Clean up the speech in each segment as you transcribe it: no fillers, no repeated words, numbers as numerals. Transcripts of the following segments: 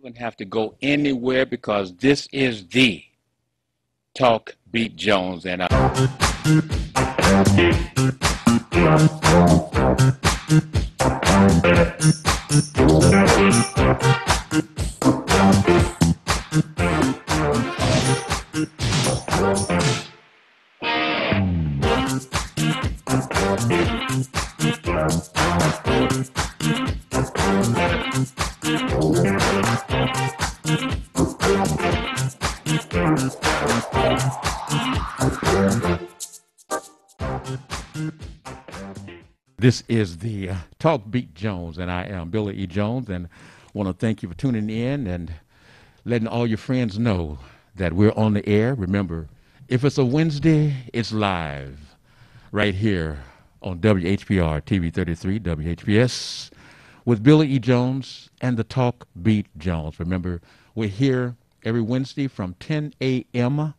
Wouldn't have to go anywhere because this is the Talk Beat Jones and this is the Talk Beat Jones, and I am Billy E. Jones, and want to thank you for tuning in and letting all your friends know that we're on the air. Remember, if it's a Wednesday, it's live right here on WHPR TV 33, WHPS, with Billy E. Jones and the Talk Beat Jones. Remember, we're here every Wednesday from 10 a.m.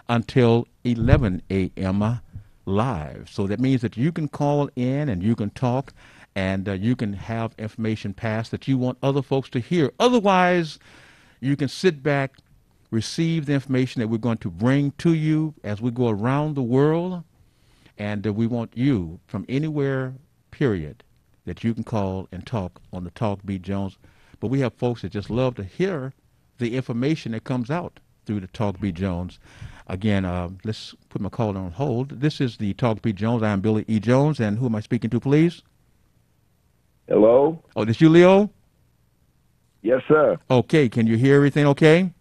until 11 a.m. live. So that means that you can call in and you can talk and you can have information passed that you want other folks to hear. Otherwise, you can sit back, receive the information that we're going to bring to you as we go around the world. And we want you from anywhere, period, that you can call and talk on the Talk Beat Jones. But we have folks that just love to hear the information that comes out through the Talk Beat Jones. Again, let's put my call on hold. This is the Talk Beat Jones. I am Billy E. Jones, and who am I speaking to, please? Hello? Oh, this you, Leo? Yes, sir. Okay, can you hear everything okay?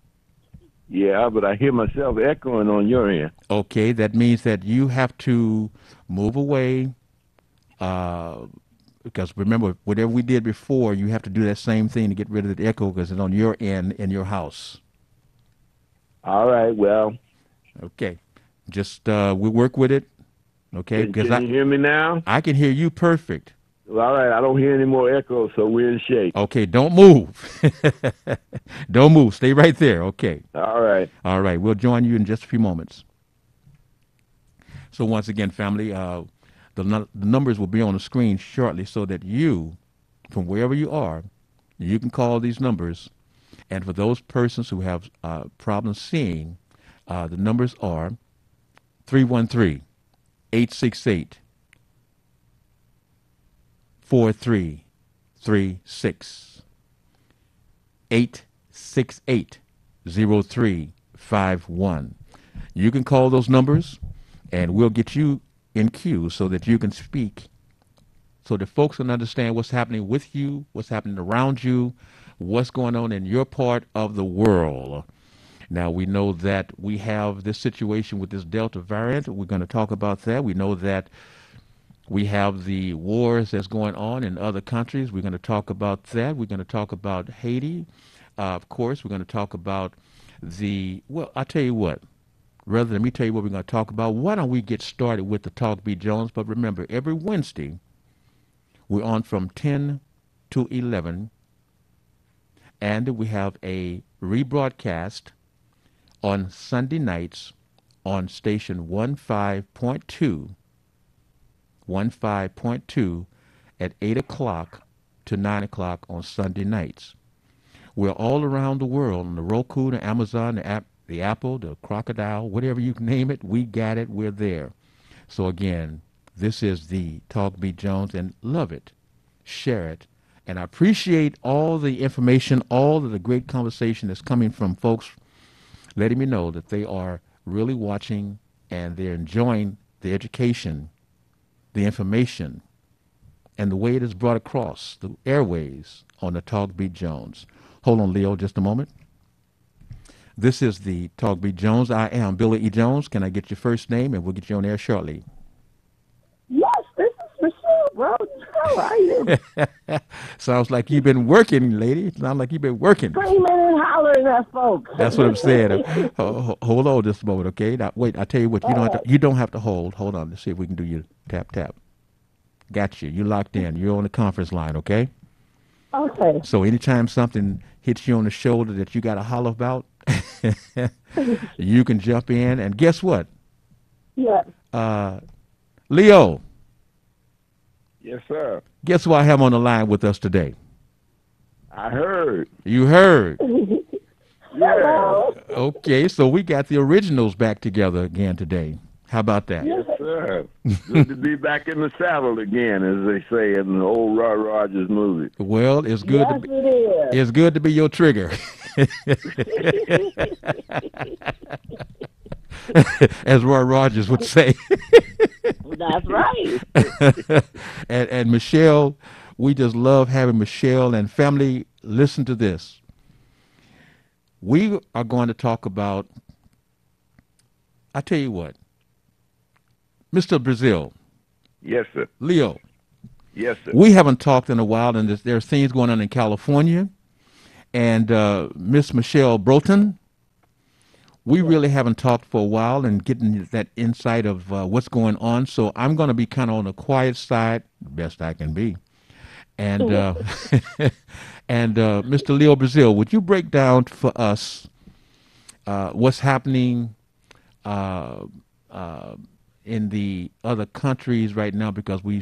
Yeah, but I hear myself echoing on your end. Okay, that means that you have to move away, because remember, whatever we did before, you have to do that same thing to get rid of the echo because it's on your end in your house. All right, well. Okay, just we work with it. Okay, Can you hear me now? I can hear you perfect. Well, all right, I don't hear any more echoes, so we're in shape. Okay, don't move. Don't move. Stay right there. Okay. All right. All right, we'll join you in just a few moments. So once again, family, the numbers will be on the screen shortly so that you, from wherever you are, you can call these numbers. And for those persons who have problems seeing, the numbers are 313-868-4336, 868-0351. You can call those numbers, and we'll get you in queue so that you can speak, so that folks can understand what's happening with you, what's happening around you, what's going on in your part of the world. Now, we know that we have this situation with this Delta variant. We're going to talk about that. We know that we have the wars that's going on in other countries. We're going to talk about that. We're going to talk about Haiti. Of course, we're going to talk about well, I'll tell you what. Rather than me tell you what we're going to talk about, why don't we get started with the Talk Beat Jones? But remember, every Wednesday, we're on from 10 to 11, and we have a rebroadcast on Sunday nights on station 15.2 at 8 o'clock to 9 o'clock on Sunday nights. We're all around the world on the Roku, the Amazon, the Apple, the Crocodile, whatever you name it, we got it, we're there. So again, this is the Talk Beat Jones, and love it, share it, and I appreciate all the information, all of the great conversation that's coming from folks letting me know that they are really watching and they're enjoying the education, the information, and the way it is brought across the airways on the Talk Beat Jones. Hold on, Leo, just a moment. This is the Talk Beat Jones. I am Billy E. Jones. Can I get your first name, and we'll get you on air shortly? Yes, this is Michelle, bro. How are you? Sounds like you've been working, lady. Sounds like you've been working. Screaming and hollering at folks. That's what I'm saying. Hold on just a moment, okay? Now, wait, I tell you what, you don't have to hold. Hold on. Let's see if we can do your tap, tap. Got you. You locked in. You're on the conference line, okay? Okay. So anytime something hits you on the shoulder that you got to holler about, you can jump in. And guess what? Yes. Leo. Yes, sir. Guess who I have on the line with us today? I heard. You heard. Yeah. Okay, so we got the originals back together again today. How about that? Yes, sir. Good to be back in the saddle again, as they say in the old Roy Rogers movie. Well, it's good Yes, to be, it is. it's good to be your trigger. As Roy Rogers would say. That's right. And Michelle, we just love having Michelle and family. Listen to this. We are going to talk about, I tell you what, Mr. Brazil, Yes, sir. Leo, Yes, sir. we haven't talked in a while, and there's things going on in California. And Miss Michelle Broughton, we really haven't talked for a while and getting that insight of what's going on. So I'm going to be kind of on the quiet side, best I can be. And and Mr. Leo Brazil, would you break down for us what's happening in the other countries right now? Because we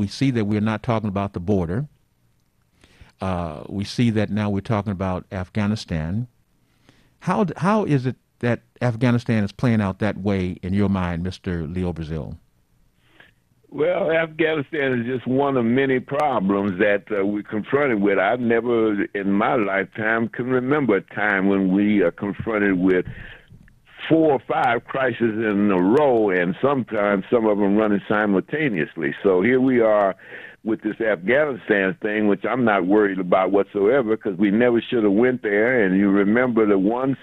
see that we're not talking about the border. We see that now we're talking about Afghanistan. How is it that Afghanistan is playing out that way in your mind, Mr. Leo Brazil? Well, Afghanistan is just one of many problems that we're confronted with. I've never in my lifetime can remember a time when we are confronted with 4 or 5 crises in a row, and sometimes some of them running simultaneously. So here we are with this Afghanistan thing, which I'm not worried about whatsoever, because we never should have went there. And you remember the one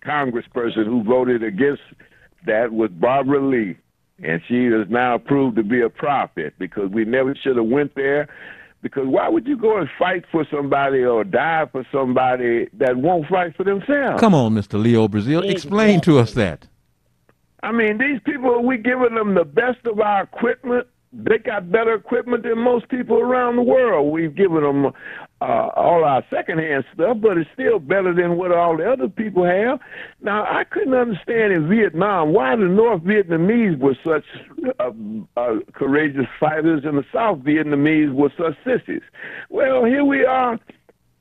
congressperson who voted against that was Barbara Lee, and she is now proved to be a prophet, because we never should have went there. Because why would you go and fight for somebody or die for somebody that won't fight for themselves? Come on, Mr. Leo Brazil, explain to us that. I mean, these people, we giving them the best of our equipment. They got better equipment than most people around the world. We've given them all our secondhand stuff, but it's still better than what all the other people have. Now, I couldn't understand in Vietnam why the North Vietnamese were such courageous fighters and the South Vietnamese were such sissies. Well, here we are.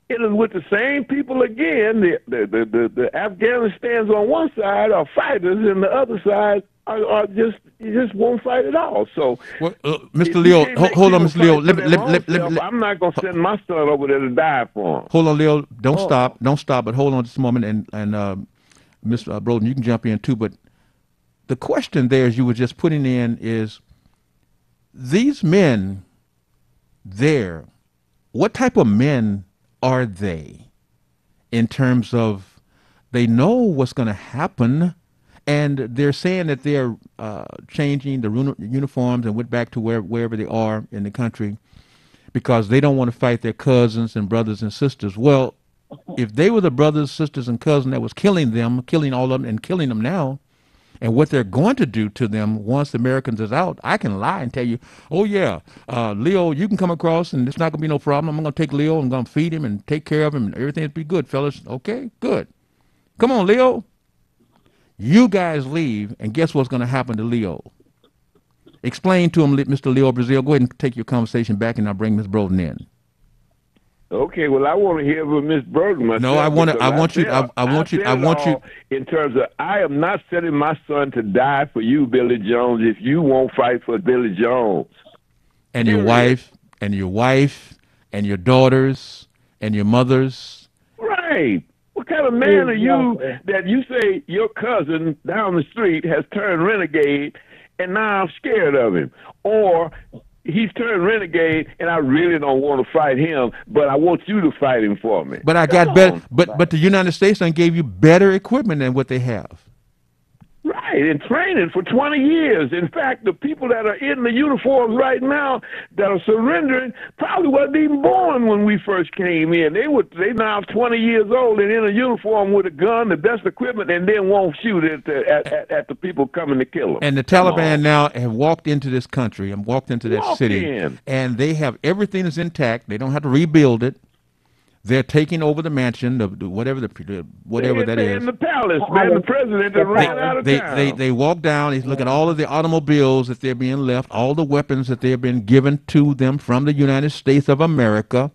It is with the same people again. The Afghanistans on one side are fighters, and the other side are just won't fight at all. So, well, Mr. Leo, hold on, Mr. Leo. I'm not going to send my son over there to die for him. Hold on, Leo. Don't stop, but hold on just a moment. And Ms. Broughton, you can jump in too. But the question there, as you were just putting in, is these men there. What type of men are they in terms of they know what's going to happen, and they're saying that they're changing the uniforms and went back to wherever they are in the country because they don't want to fight their cousins and brothers and sisters. Well, if they were the brothers, sisters, and cousins that was killing them, killing all of them and killing them now, and what they're going to do to them once the Americans is out, I can lie and tell you, oh yeah, Leo, you can come across and it's not going to be no problem. I'm going to take Leo and I'm going to feed him and take care of him and everything will be good, fellas. Okay, good. Come on, Leo. You guys leave, and guess what's going to happen to Leo? Explain to him, Mr. Leo Brazil. Go ahead and take your conversation back, and I'll bring Ms. Broughton in. Okay, well, I want to hear from Miss Broughton myself. No, I want you. In terms of, I am not sending my son to die for you, Billy Jones, if you won't fight for Billy Jones. And your wife, and your daughters, and your mothers. Right. What kind of man are you that you say your cousin down the street has turned renegade and now I'm scared of him? Or he's turned renegade and I really don't want to fight him, but I want you to fight him for me. But I got better, but the United States done gave you better equipment than what they have. Right, and training for 20 years. In fact, the people that are in the uniforms right now that are surrendering probably wasn't even born when we first came in. They now 20 years old and in a uniform with a gun, the best equipment, and then won't shoot at the people coming to kill them. And the Taliban now have walked into this country and walked into that city, and they have everything is intact. They don't have to rebuild it. They're taking over the mansion, whatever that is. In the palace, man. The president that ran out of town. They walk down. They look at all of the automobiles that they're being left, all the weapons that they've been given to them from the United States of America.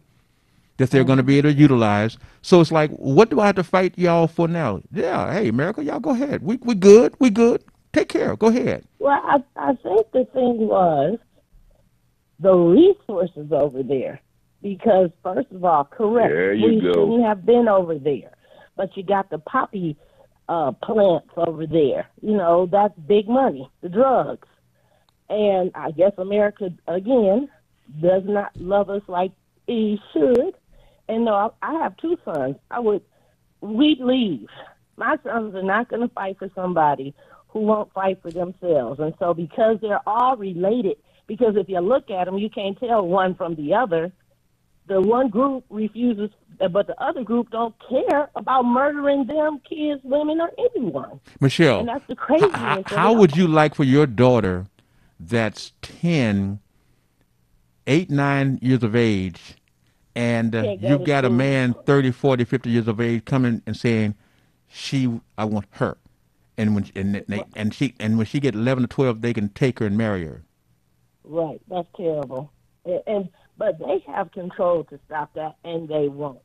that they're going to be able to utilize. So it's like, what do I have to fight y'all for now? Yeah, hey, America, y'all go ahead. We good. We good. Take care. Go ahead. Well, I think the thing was the resources over there. Because, first of all, correct, There you we go. shouldn't have been over there. But you got the poppy plants over there. You know, that's big money, the drugs. And I guess America, again, does not love us like he should. And no, I have two sons. We'd leave. My sons are not going to fight for somebody who won't fight for themselves. And so because they're all related, because if you look at them, you can't tell one from the other. The one group refuses, but the other group don't care about murdering them, kids, women, or anyone. Michelle, And that's the craziness of how it would all. you like for your daughter that's 10, 8, 9 years of age, and Can't go you've to got a school. man 30, 40, 50 years of age coming and saying, I want her. And when she get 11 or 12, they can take her and marry her. Right, that's terrible. But they have control to stop that, and they won't.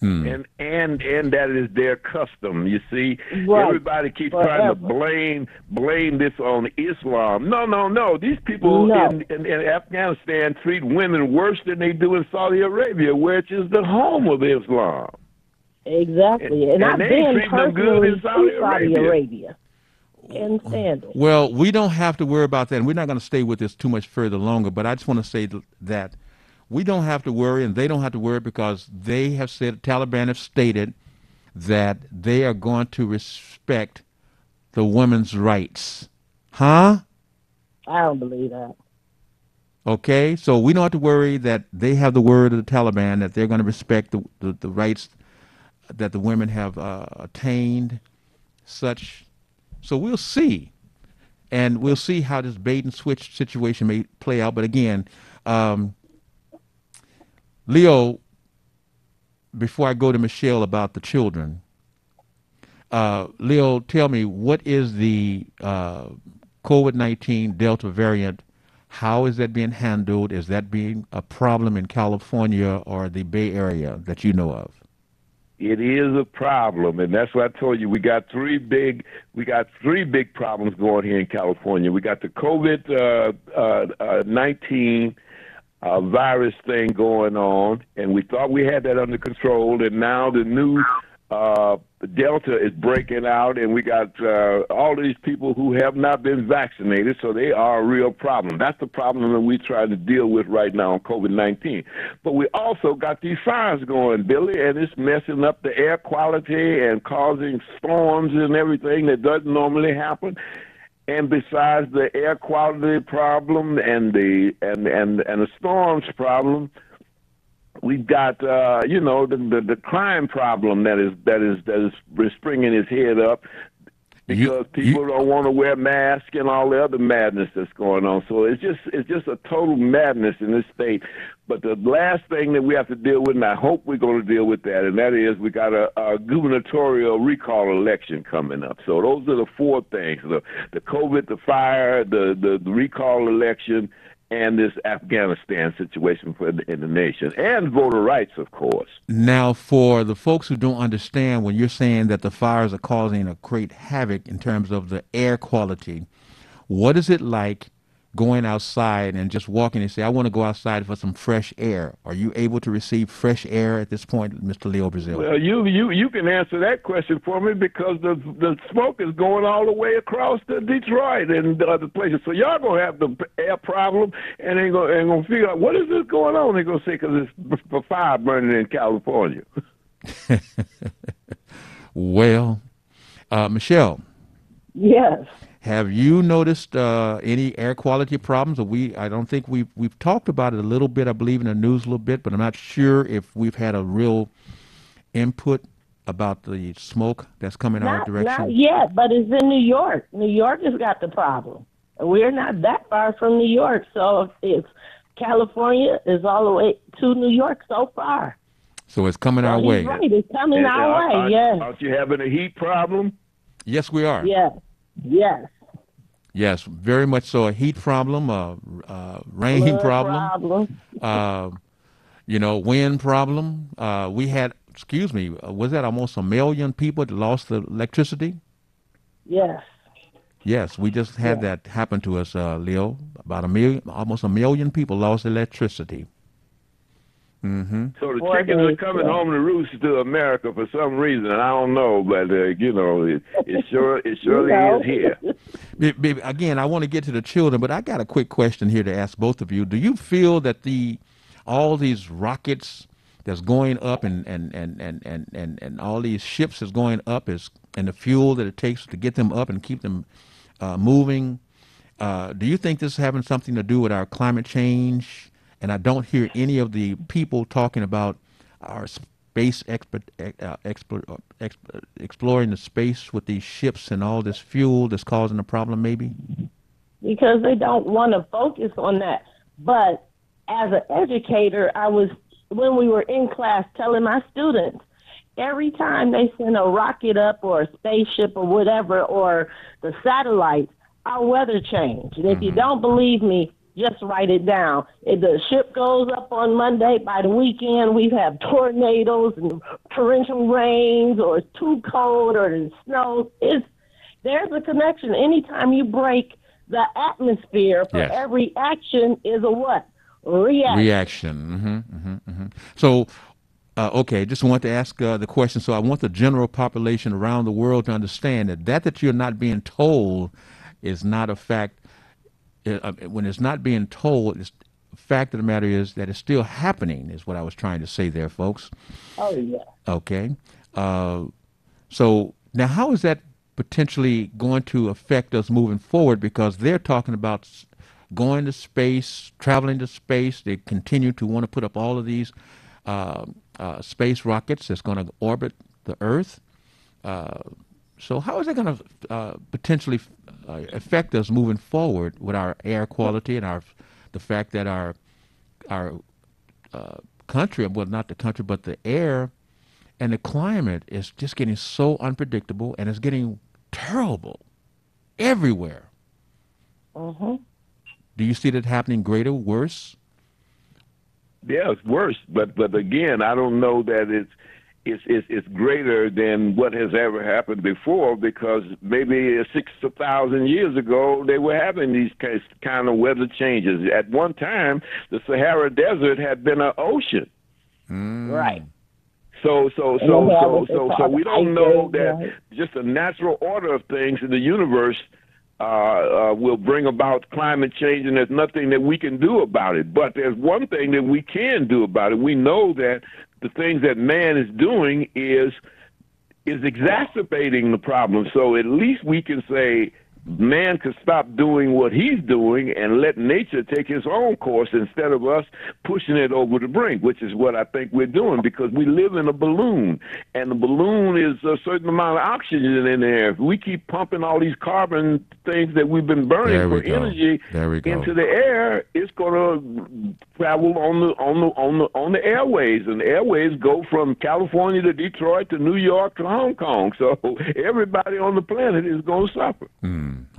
And that is their custom. You see, Right. everybody keeps trying to blame this on Islam. No. These people No. in Afghanistan treat women worse than they do in Saudi Arabia, which is the home of Islam. Exactly. And I've they been treat them good personally in Saudi to Saudi Arabia. Arabia. Can't stand it. Well, we don't have to worry about that, and we're not going to stay with this too much further longer, but I just want to say that we don't have to worry, and they don't have to worry, because they have said, Taliban have stated that they are going to respect the women's rights. Huh? I don't believe that. Okay, so we don't have to worry that they have the word of the Taliban that they're going to respect the rights that the women have attained, such. So we'll see. And we'll see how this bait and switch situation may play out. But again, Leo, before I go to Michelle about the children, Leo, tell me, what is the COVID-19 Delta variant? How is that being handled? Is that being a problem in California or the Bay Area that you know of? It is a problem, and that's what I told you. We got three big problems going here in California. We got the COVID-19 virus thing going on, and we thought we had that under control, and now the new Delta is breaking out, and we got all these people who have not been vaccinated, so they are a real problem. That's the problem that we're trying to deal with right now on COVID-19. But we also got these fires going, Billy, and it's messing up the air quality and causing storms and everything that doesn't normally happen. And besides the air quality problem and the storms problem, we've got the crime problem that is springing its head up because people don't want to wear masks and all the other madness that's going on. So it's just a total madness in this state. But the last thing that we have to deal with, and I hope we're going to deal with that, and that is we got a gubernatorial recall election coming up. So those are the four things: the COVID, the fire, the recall election, and this Afghanistan situation in the nation, and voter rights, of course. Now, for the folks who don't understand, when you're saying that the fires are causing a great havoc in terms of the air quality, what is it like going outside and just walking and say, I want to go outside for some fresh air? Are you able to receive fresh air at this point, Mr. Leo Brazil? Well, you can answer that question for me because the smoke is going all the way across to Detroit and other places. So y'all gonna have the air problem, and they're gonna figure out what is this going on. They're gonna say because it's for fire burning in California. Well, Michelle. Yes. Have you noticed any air quality problems? I don't think we've talked about it a little bit, I believe, in the news a little bit, but I'm not sure if we've had a real input about the smoke that's coming our direction. Not yet, but it's in New York. New York has got the problem. We're not that far from New York, so it's California is all the way to New York so far. So it's coming our way. Right, it's coming our way, yes. Aren't you having a heat problem? Yes, we are. Yes. Yes. Yes, very much so. A heat problem, rain Blood problem. Wind problem. We had, excuse me, was that almost 1 million people that lost the electricity? Yes. Yes, we just had Yes. that happen to us, Leo. About 1 million, almost 1 million people lost electricity. Mm-hmm. So the 4 chickens are days. coming Yeah. home to roost to America for some reason. I don't know, but it You surely is know. here. Again, I want to get to the children, but I got a quick question here to ask both of you. Do you feel that all these rockets that's going up and all these ships that's going up and the fuel that it takes to get them up and keep them moving, do you think this is having something to do with our climate change? And I don't hear any of the people talking about our space exploring the space with these ships and all this fuel that's causing a problem, maybe? Because they don't want to focus on that. But as an educator, when we were in class, telling my students, every time they send a rocket up or a spaceship or whatever, or the satellites, our weather changed. And if you don't believe me, just write it down. If the ship goes up on Monday, by the weekend we have tornadoes and torrential rains, or it's too cold, or it snows. There's a connection. Anytime you break the atmosphere, for Yes. every action is a what? Reaction. Reaction. So, okay, just want to ask the question. So I want the general population around the world to understand that you're not being told is not a fact. When it's not being told, the fact of the matter is that it's still happening, is what I was trying to say there, folks. Oh, yeah. Okay. So now how is that potentially going to affect us moving forward? Because they're talking about going to space, traveling to space. They continue to want to put up all of these space rockets that's going to orbit the Earth. So how is that going to potentially affect us moving forward with our air quality and the fact that our country, well, not the country, but the air and the climate is just getting so unpredictable and it's getting terrible everywhere. Mm-hmm. Do you see that happening greater, worse? Yeah, it's worse, but again, I don't know that it's greater than what has ever happened before, because maybe 6,000 years ago they were having these kind of weather changes. At one time, the Sahara Desert had been an ocean. Right. So we don't know that right? just the natural order of things in the universe will bring about climate change, and there's nothing that we can do about it. But there's one thing that we can do about it. We know that the things that man is doing is exacerbating the problem. So at least we can say man could stop doing what he's doing and let nature take its own course instead of us pushing it over the brink, which is what I think we're doing, because we live in a balloon, and the balloon is a certain amount of oxygen in there. If we keep pumping all these carbon things that we've been burning for energy into the air, it's going to travel on the airways, and the airways go from California to Detroit to New York to Hong Kong. So everybody on the planet is going to suffer.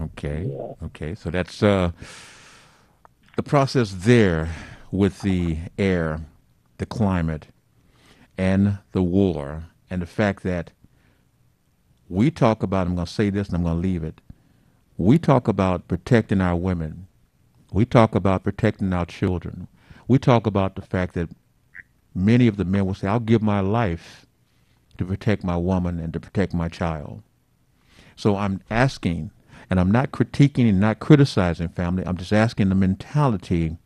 Okay. So that's the process there with the air, the climate, and the war, and the fact that we talk about, I'm going to say this and I'm going to leave it, we talk about protecting our women. We talk about protecting our children. We talk about the fact that many of the men will say, I'll give my life to protect my woman and to protect my child. So I'm asking, and I'm not critiquing and not criticizing family, I'm just asking the mentality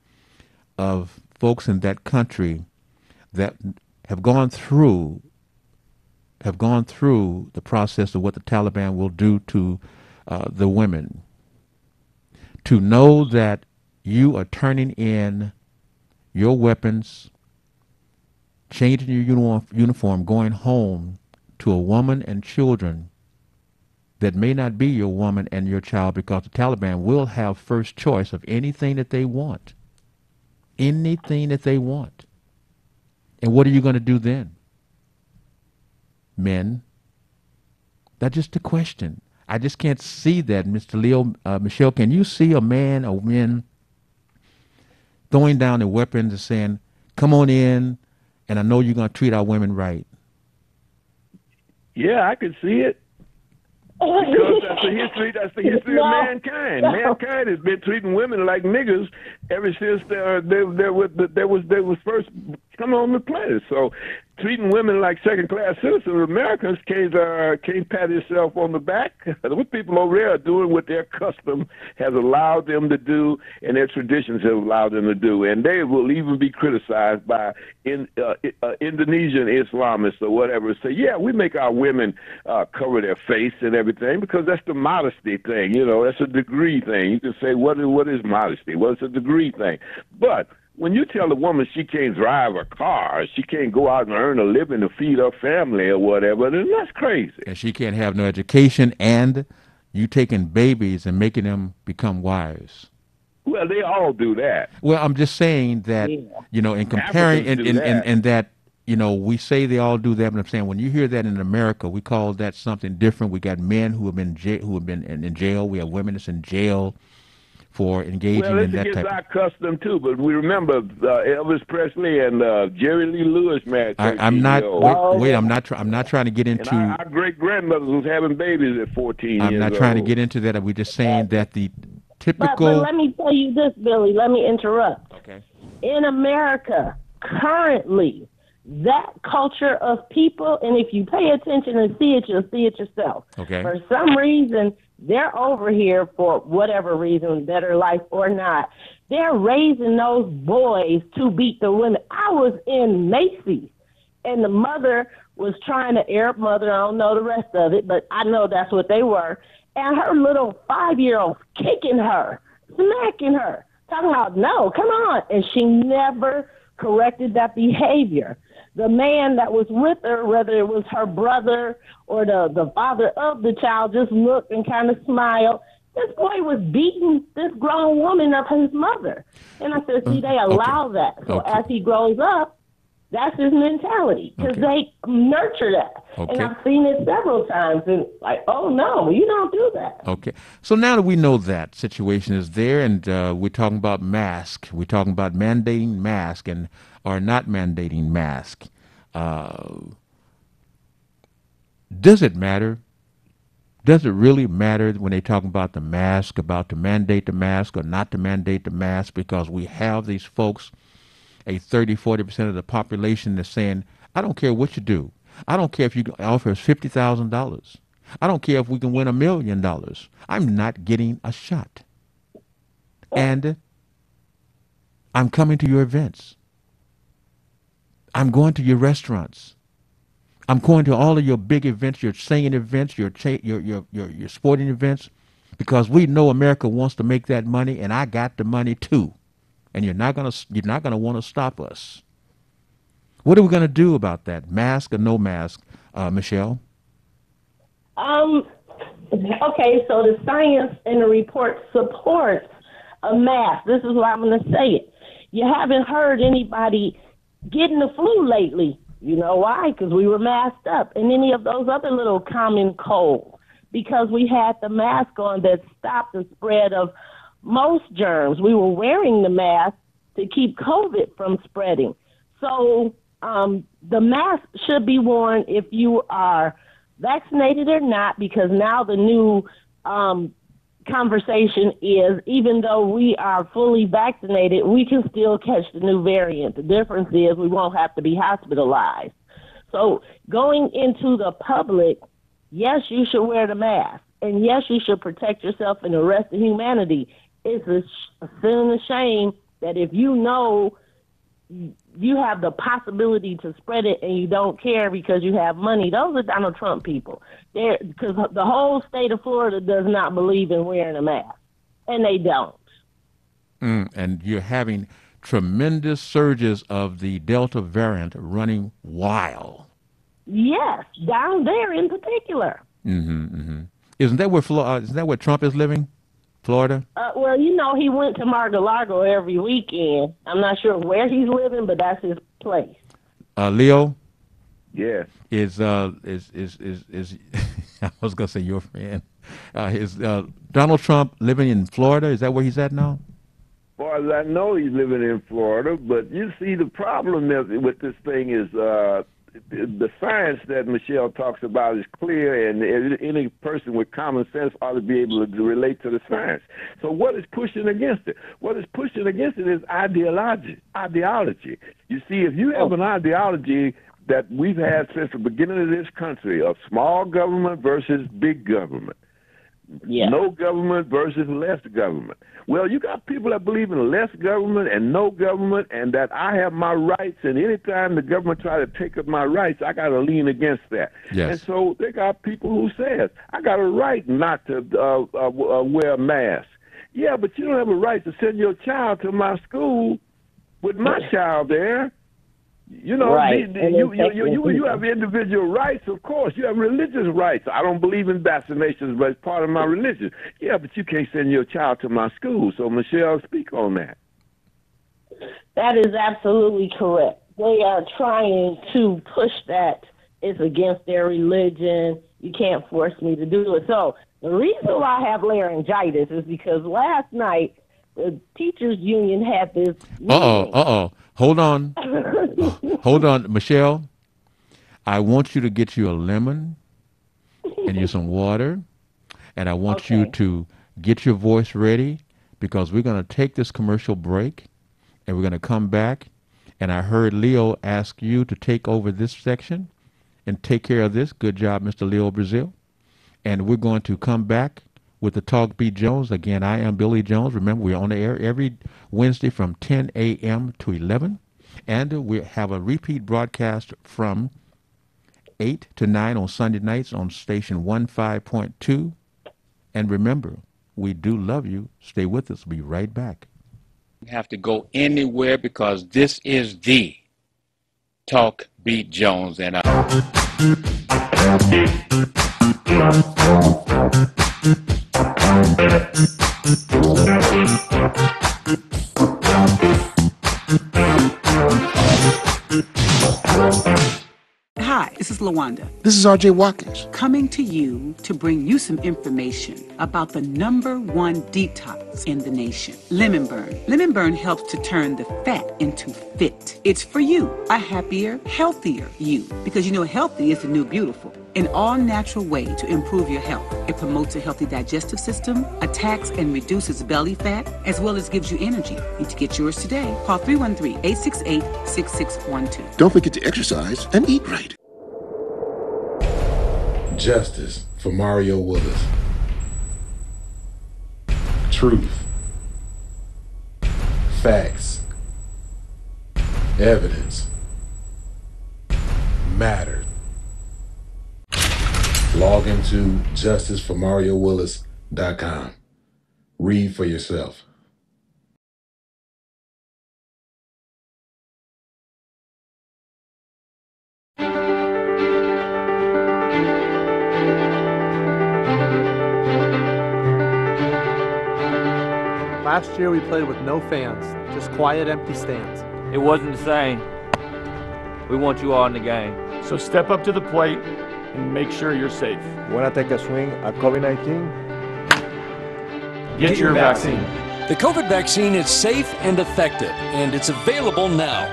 of folks in that country that have gone through the process of what the Taliban will do to the women, to know that you are turning in your weapons, changing your uniform, going home to a woman and children that may not be your woman and your child, because the Taliban will have first choice of anything that they want. Anything that they want. And what are you going to do then? Men? That's just a question. I just can't see that, Mr. Leo. Michelle, can you see a man or men throwing down their weapons and saying, come on in, and I know you're going to treat our women right. Yeah, I can see it. Because that's the history. That's the history of mankind. No. Mankind has been treating women like niggers ever since they was first come on the planet. So, treating women like second-class citizens, Americans can't pat themselves on the back. The people over there are doing what their custom has allowed them to do, and their traditions have allowed them to do. And they will even be criticized by Indonesian Islamists or whatever. Say, yeah, we make our women cover their face and everything because that's the modesty thing. You know, that's a degree thing. You can say, what is modesty? Well, it's a degree thing. But when you tell a woman she can't drive a car, she can't go out and earn a living to feed her family or whatever, then that's crazy. And she can't have no education, and you taking babies and making them become wives. Well, they all do that. Well, I'm just saying that, you know, in comparing, Africans do that. and that, you know, we say they all do that, but I'm saying when you hear that in America, we call that something different. We got men who have been in jail. We have women that's in jail for engaging Well, in it's that against type. our custom too. But we remember Elvis Presley and Jerry Lee Lewis married 13 I'm not. years old. Wait. I'm not. I'm not trying to get And into. our great grandmothers was having babies at 14 I'm years not trying to old. get into that. We're just saying that the But typical. let me tell you this, Billy. Let me interrupt. Okay. In America, currently, that culture of people, and if you pay attention and see it, you'll see it yourself. Okay. For some reason, they're over here for whatever reason, better life or not. They're raising those boys to beat the women. I was in Macy's, and the mother was trying to, Arab mother, I don't know the rest of it, but I know that's what they were. And her little 5-year-old kicking her, smacking her, talking about, no, come on. And she never corrected that behavior. The man that was with her, whether it was her brother or the father of the child, just looked and kind of smiled. This boy was beating this grown woman of his mother. And I said, see, they allow that. So as he grows up, that's his mentality because they nurture that. And I've seen it several times. And like, oh, no, you don't do that. Okay. So now that we know that situation is there, and we're talking about mask, we're talking about mandating mask and or not mandating mask. Does it matter? Does it really matter when they talk about the mask, about to mandate the mask or not to mandate the mask? Because we have these folks, a 30-40% of the population that's saying, I don't care what you do. I don't care if you offer us $50,000. I don't care if we can win $1 million. I'm not getting a shot. And I'm coming to your events. I'm going to your restaurants. I'm going to all of your big events, your singing events, your sporting events, because we know America wants to make that money, and I got the money too. And you're not gonna want to stop us. What are we gonna do about that? Mask or no mask, Michelle? Okay, so the science and the report supports a mask. This is why I'm going to say it. You haven't heard anybody getting the flu lately. You know why? Because we were masked up. And any of those other little common colds, because we had the mask on that stopped the spread of most germs. We were wearing the mask to keep COVID from spreading. So the mask should be worn if you are vaccinated or not, because now the new conversation is, even though we are fully vaccinated, we can still catch the new variant. The difference is we won't have to be hospitalized. So going into the public, yes, you should wear the mask. And yes, you should protect yourself and the rest of humanity. It's a sin and a shame that if you know you have the possibility to spread it and you don't care because you have money, those are Donald Trump people. Because the whole state of Florida does not believe in wearing a mask, and they don't. And you're having tremendous surges of the Delta variant running wild. Yes, down there in particular. Isn't that where Trump is living? Florida? Well, you know, he went to Mar-a-Lago every weekend. I'm not sure where he's living, but that's his place. Leo? Yes. Is I was gonna say your friend. Is Donald Trump living in Florida? Is that where he's at now? far as I know, he's living in Florida. But you see, the problem with this thing is the science that Michelle talks about is clear, and any person with common sense ought to be able to relate to the science. So what is pushing against it? What is pushing against it is ideology. You see, if you have an ideology that we've had since the beginning of this country of small government versus big government, no government versus less government. Well, you got people that believe in less government and no government, and that I have my rights, and anytime the government try to take up my rights, I got to lean against that. Yes. And so they got people who says, I got a right not to wear a mask. Yeah, but you don't have a right to send your child to my school with my child there. You know, right. You have individual rights, of course. You have religious rights. I don't believe in vaccinations, but it's part of my religion. Yeah, but you can't send your child to my school. So, Michelle, speak on that. That is absolutely correct. They are trying to push that it's against their religion. You can't force me to do it. So the reason why I have laryngitis is because last night the teachers union had this meeting. Hold on. Hold on, Michelle. I want you to get you a lemon and you some water, and I want you to get your voice ready, because we're going to take this commercial break and we're going to come back. And I heard Leo ask you to take over this section and take care of this. Good job, Mr. Leo Brazil. And we're going to come back with the Talk Beat Jones. Again, I am Billy Jones. Remember, we're on the air every Wednesday from 10 a.m. to 11. And we have a repeat broadcast from 8 to 9 on Sunday nights on station 15.2. And remember, we do love you. Stay with us. We'll be right back. You have to go anywhere, because this is the Talk Beat Jones. And Hi, this is LaWanda. This is R.J. Watkins. Coming to you to bring you some information about the #1 detox in the nation, Lemon Burn. Lemon Burn helps to turn the fat into fit. It's for you, a happier, healthier you. Because you know healthy is the new beautiful. An all-natural way to improve your health. It promotes a healthy digestive system, attacks and reduces belly fat, as well as gives you energy. Need to get yours today. Call 313-868-6612. Don't forget to exercise and eat right. Justice for Mario Willis. Truth. Facts. Evidence. Mattered. Log into justiceformariowillis.com. Read for yourself. Last year we played with no fans, just quiet, empty stands. It wasn't the same. We want you all in the game. So step up to the plate and make sure you're safe. Wanna take a swing at COVID-19? Get your vaccine. The COVID vaccine is safe and effective, and it's available now.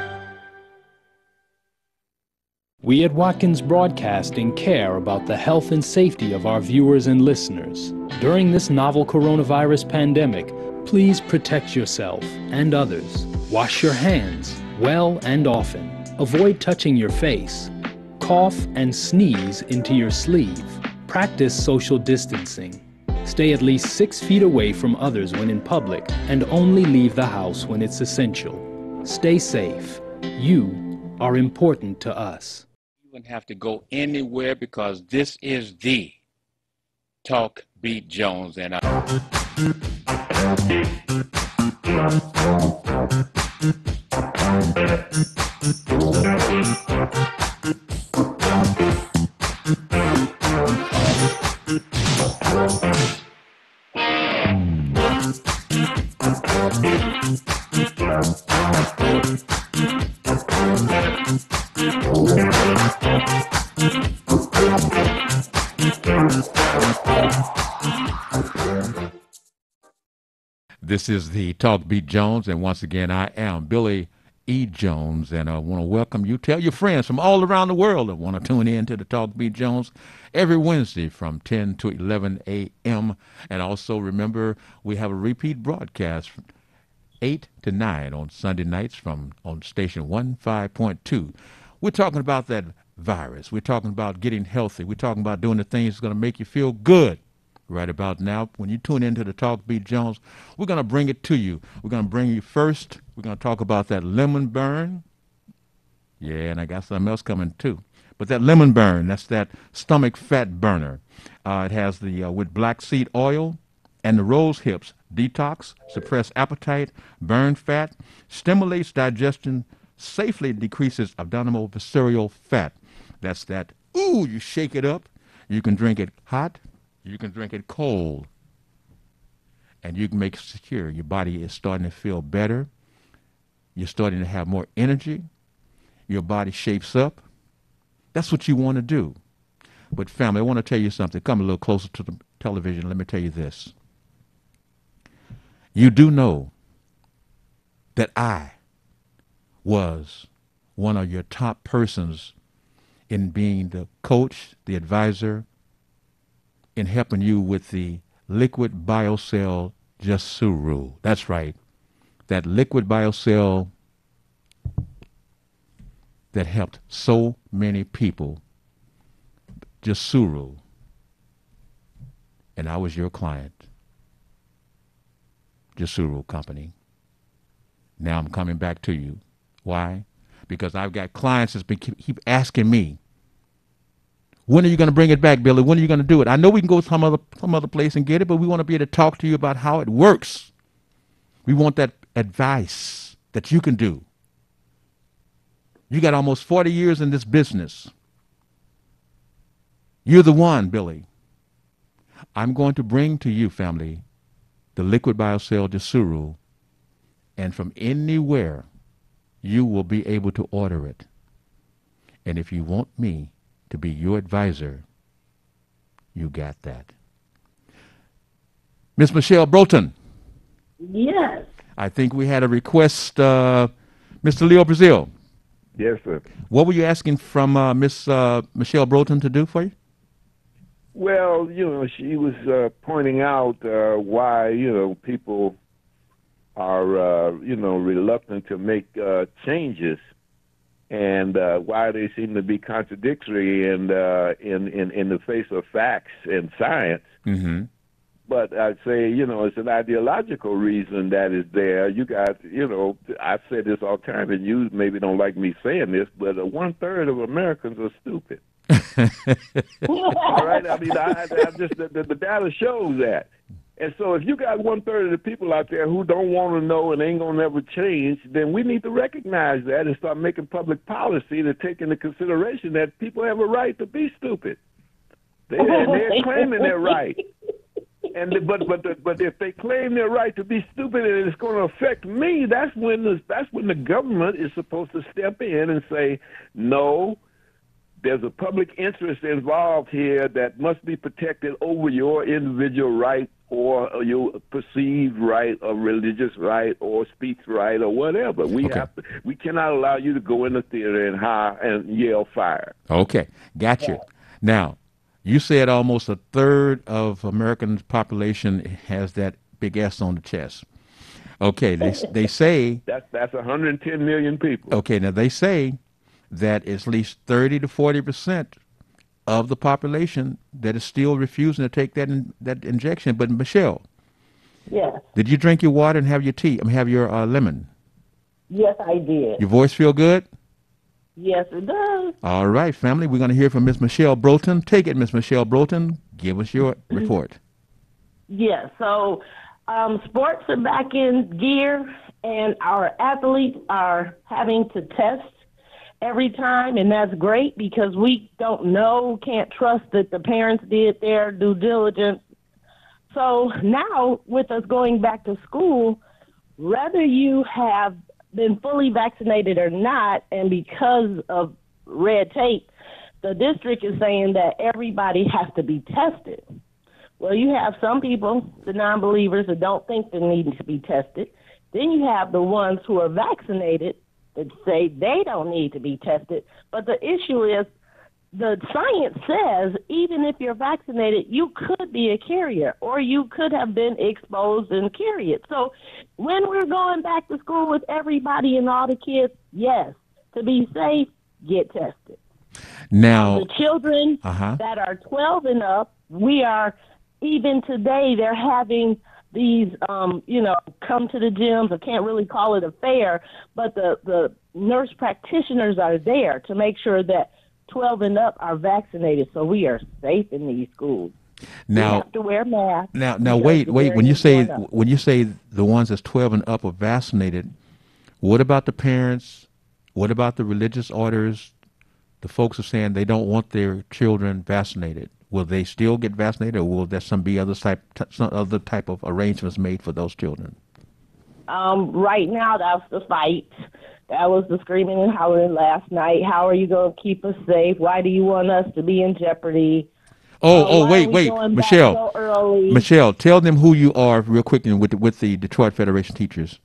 We at Watkins Broadcasting care about the health and safety of our viewers and listeners. During this novel coronavirus pandemic, please protect yourself and others. Wash your hands well and often. Avoid touching your face. Cough and sneeze into your sleeve. Practice social distancing. Stay at least 6 feet away from others when in public, and only leave the house when it's essential. Stay safe. You are important to us. You wouldn't have to go anywhere, because this is the Talk Beat Jones. And This is the Talk Beat Jones, and once again, I am Billy E. Jones, and I want to welcome you. Tell your friends from all around the world that want to tune in to the Talk Beat Jones every Wednesday from 10 to 11 a.m. And also remember, we have a repeat broadcast from 8 to 9 on Sunday nights on station 15.2. We're talking about that virus. We're talking about getting healthy. We're talking about doing the things that's going to make you feel good. Right about now, when you tune into the Talk Beat Jones, we're going to bring it to you. We're going to bring you first. We're going to talk about that lemon burn. Yeah, and I got something else coming too. But that lemon burn, that's that stomach fat burner. It has the with black seed oil and the rose hips. Detox, suppress appetite, burn fat, stimulates digestion, safely decreases abdominal visceral fat. That's that, ooh, you shake it up. You can drink it hot. You can drink it cold, and you can make secure. Your body is starting to feel better. You're starting to have more energy. Your body shapes up. That's what you want to do. But family, I want to tell you something. Come a little closer to the television. Let me tell you this. You do know that I was one of your top persons in being the coach, the advisor, in helping you with the liquid biocell Jasuru. That's right. That liquid biocell that helped so many people. Jasuru. And I was your client. Jasuru Company. Now I'm coming back to you. Why? Because I've got clients that's keep asking me, when are you going to bring it back, Billy? When are you going to do it? I know we can go some other place and get it, but we want to be able to talk to you about how it works. We want that advice that you can do. You got almost 40 years in this business. You're the one, Billy. I'm going to bring to you, family, the liquid biocell Jasuru, and from anywhere, you will be able to order it. And if you want me to be your advisor, you got that. Miss Michelle Broughton. Yes. I think we had a request, Mr. Leo Brazil. Yes, sir. What were you asking from Miss Michelle Broughton to do for you? Well, she was pointing out why, people are, reluctant to make changes, and why they seem to be contradictory in the face of facts and science. Mm-hmm. But I'd say, it's an ideological reason that is there. You got, I've said this all the time, and you maybe don't like me saying this, but 1/3 of Americans are stupid. All right? I mean, I just the data shows that. And so if you got 1/3 of the people out there who don't want to know and ain't going to never change, then we need to recognize that and start making public policy to take into consideration that people have a right to be stupid. They're claiming their right. But if they claim their right to be stupid and it's going to affect me, that's when the government is supposed to step in and say, no, there's a public interest involved here that must be protected over your individual right or your perceived right or religious right or speech right or whatever. We cannot allow you to go in the theater and yell fire. Okay, got you. Now, you said almost 1/3 of American population has that big S on the chest. Okay, they say that's 110 million people. Okay, now they say that at least 30 to 40% of the population that is still refusing to take that injection. But Michelle, yes, did you drink your water and have your tea? Have your lemon? Yes, I did. Your voice feel good? Yes, it does. All right, family, we're going to hear from Miss Michelle Broughton. Take it, Miss Michelle Broughton. Give us your report. Yeah, so sports are back in gear, and our athletes are having to test every time, and that's great because we don't know, can't trust that the parents did their due diligence. So now, with us going back to school, whether you have been fully vaccinated or not, and because of red tape, the district is saying that everybody has to be tested. Well, you have some people, the non-believers, that don't think they need to be tested. Then you have the ones who are vaccinated that say they don't need to be tested. But the issue is the science says even if you're vaccinated, you could be a carrier or you could have been exposed and carry it. So when we're going back to school with everybody and all the kids, yes, to be safe, get tested. Now, the children that are 12 and up, we are, even today, they're having these, come to the gyms. I can't really call it a fair, but the nurse practitioners are there to make sure that 12 and up are vaccinated, so we are safe in these schools. Now, we have to wear masks. Now, wait. When you say the ones that's 12 and up are vaccinated, what about the parents? What about the religious orders? The folks are saying they don't want their children vaccinated. Will they still get vaccinated, or will there some other type of arrangements made for those children? Right now, that's the fight. That was the screaming and hollering last night. How are you going to keep us safe? Why do you want us to be in jeopardy? Wait, Michelle. So Michelle, tell them who you are real quick with the Detroit Federation Teachers.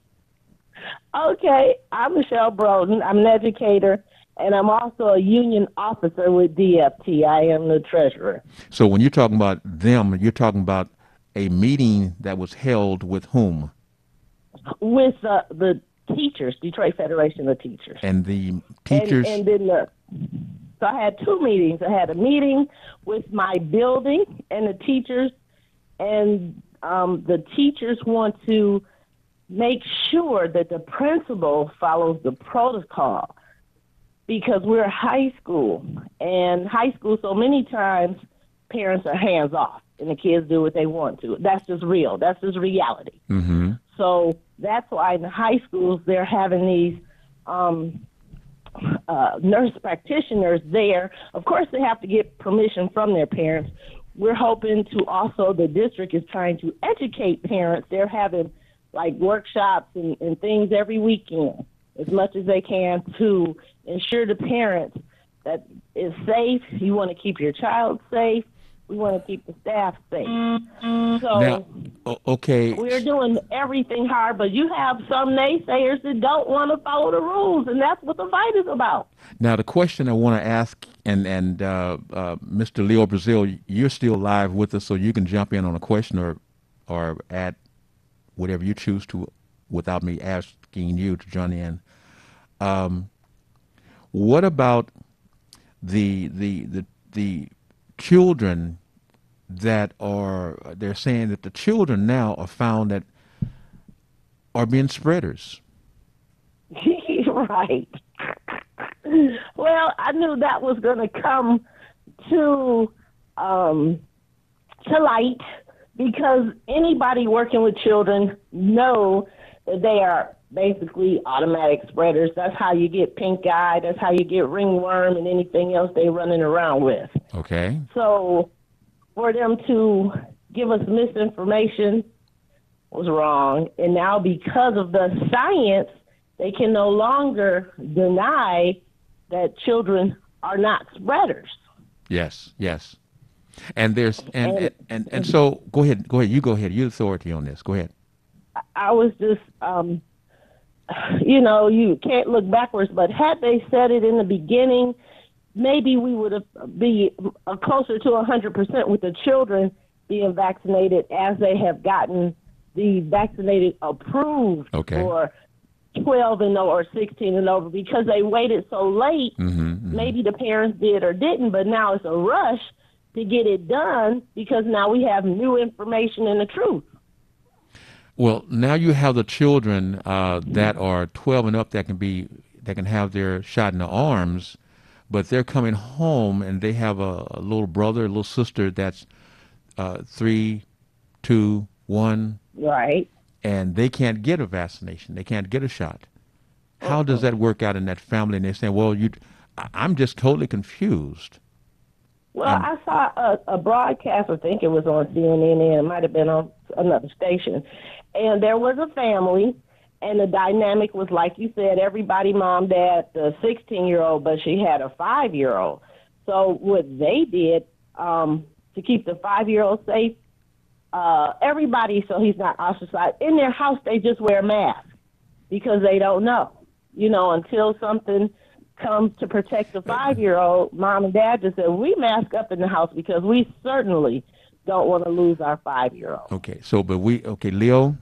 Okay, I'm Michelle Broden. I'm an educator, and I'm also a union officer with DFT. I am the treasurer. So when you're talking about them, you're talking about a meeting that was held with whom? With the teachers, Detroit Federation of Teachers. And the teachers? And then so I had two meetings. I had a meeting with my building and the teachers, and the teachers want to make sure that the principal follows the protocol, because we're high school, and high school, so many times parents are hands off and the kids do what they want to. That's just real. That's just reality. Mm-hmm. So that's why in the high schools they're having these nurse practitioners there. Of course, they have to get permission from their parents. We're hoping to also, the district is trying to educate parents. They're having like workshops and things every weekend, as much as they can, to ensure the parents that it's safe. You want to keep your child safe. We want to keep the staff safe. So now, okay, we're doing everything hard, but you have some naysayers that don't want to follow the rules, and that's what the fight is about. Now, the question I want to ask, and Mr. Leo Brazil, you're still live with us, so you can jump in on a question or add whatever you choose to without me asking you to join in. What about the children that they're saying that the children now are found that are being spreaders? Right. Well, I knew that was going to come to light, because anybody working with children know that they are basically automatic spreaders. That's how you get pink eye. That's how you get ringworm and anything else they're running around with. Okay. So for them to give us misinformation was wrong. And now because of the science, they can no longer deny that children are not spreaders. Yes. And there's and so go ahead. You go ahead. You're the authority on this. Go ahead. I was just you can't look backwards, but had they said it in the beginning, maybe we would have be closer to 100% with the children being vaccinated, as they have gotten the vaccinated approved for 12 and over or 16 and over, because they waited so late. Maybe the parents did or didn't, but now it's a rush to get it done because now we have new information and the truth. Well, now you have the children that are 12 and up that can have their shot in the arms, but they're coming home and they have a little brother, a little sister that's 3, 2, 1. Right. And they can't get a vaccination. They can't get a shot. How does that work out in that family? And they're saying, well, I'm just totally confused. Well, I saw a broadcast, I think it was on CNN, it might have been on another station, and there was a family, and the dynamic was, like you said, everybody, mom, dad, the 16-year-old, but she had a 5-year-old. So what they did to keep the 5-year-old safe, everybody, so he's not ostracized. In their house, they just wear masks because they don't know. You know, until something comes to protect the 5-year-old, mom and dad just said, we mask up in the house because we certainly don't want to lose our 5-year-old. Okay, so, Leo?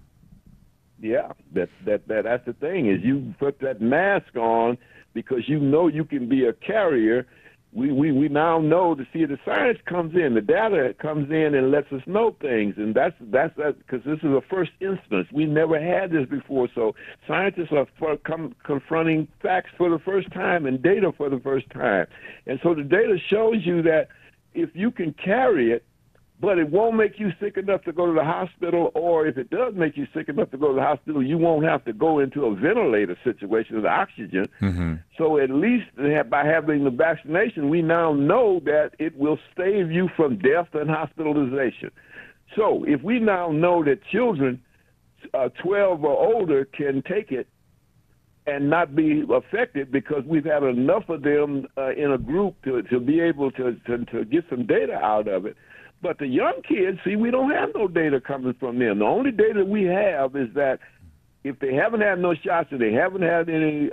Yeah, that's the thing, is you put that mask on because you know you can be a carrier. We now know to see the science comes in, the data comes in and lets us know things, and that's because this is a first instance. We never had this before, so scientists are confronting facts for the first time and data for the first time, and so the data shows you that if you can carry it, but it won't make you sick enough to go to the hospital, or if it does make you sick enough to go to the hospital, you won't have to go into a ventilator situation with oxygen. Mm-hmm. So at least by having the vaccination, we now know that it will save you from death and hospitalization. So if we now know that children 12 or older can take it and not be affected because we've had enough of them in a group to be able to get some data out of it. But the young kids, see, we don't have no data coming from them. The only data we have is that if they haven't had no shots and they haven't had any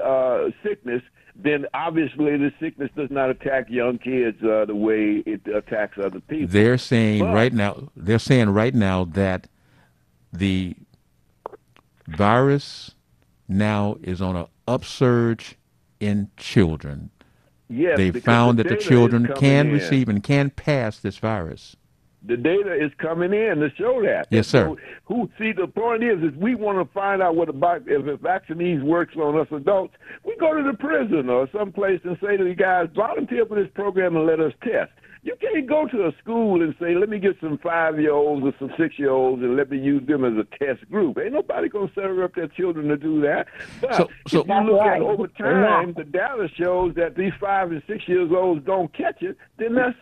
sickness, then obviously the sickness does not attack young kids the way it attacks other people. They're saying right now that the virus now is on an upsurge in children. Yes, they found that the children can receive and can pass this virus. The data is coming in to show that. Yes, sir. So, the point is we want to find out if a vaccine works on us adults. We go to the prison or someplace and say to the guys, volunteer for this program and let us test. You can't go to a school and say, let me get some 5-year-olds or some 6-year-olds and let me use them as a test group. Ain't nobody going to set up their children to do that. But if you look at over time, the data shows that these 5 and 6 years olds don't catch it. Then that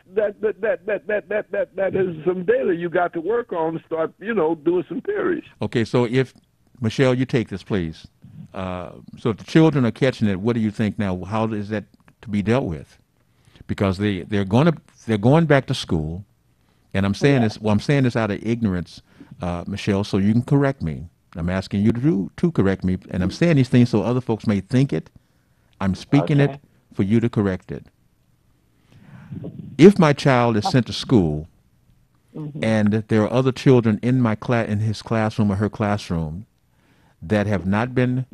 is some data you got to work on to start, doing some theories. Okay, so if Michelle, you take this, please. So if the children are catching it, what do you think now? How is that to be dealt with? Because they're going back to school, and I'm saying this. Well, I'm saying this out of ignorance, Michelle. So you can correct me. I'm asking you to correct me, and I'm saying these things so other folks may think it. I'm speaking it for you to correct it. If my child is sent to school, and there are other children in his classroom or her classroom that have not been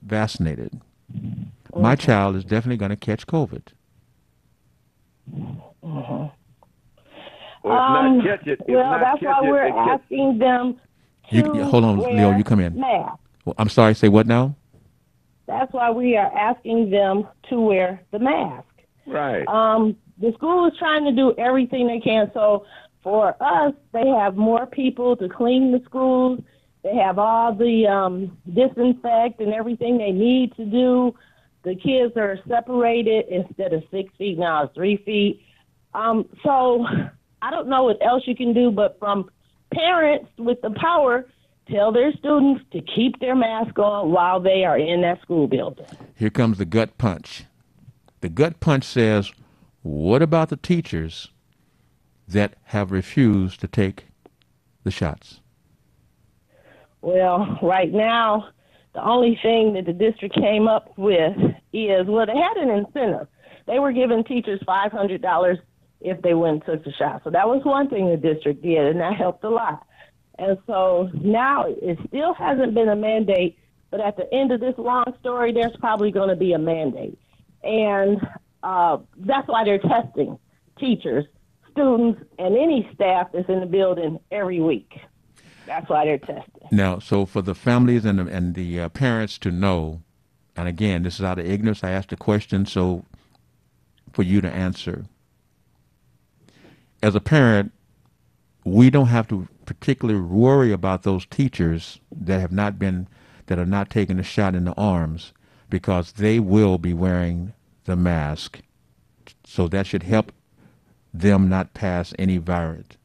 vaccinated, my child is definitely going to catch COVID. That's why we're asking them to hold on, Leo, you come in. Mask. Well, I'm sorry, say what now? That's why we are asking them to wear the mask. Right. The school is trying to do everything they can. So for us, they have more people to clean the schools. They have all the disinfect and everything they need to do. The kids are separated. Instead of 6 feet, now it's 3 feet. So I don't know what else you can do, but from parents with the power, tell their students to keep their mask on while they are in that school building. Here comes the gut punch. The gut punch says, what about the teachers that have refused to take the shots? Well, right now, the only thing that the district came up with is, they had an incentive. They were giving teachers $500 if they went and took the shot. So that was one thing the district did, and that helped a lot. And so now it still hasn't been a mandate, but at the end of this long story, there's probably going to be a mandate. And that's why they're testing teachers, students, and any staff that's in the building every week. That's why they're testing. Now, so for the families and the parents to know, and again, this is out of ignorance, I asked a question, so for you to answer. As a parent, we don't have to particularly worry about those teachers that are not taking the shot in the arms, because they will be wearing the mask. So that should help them not pass any variant.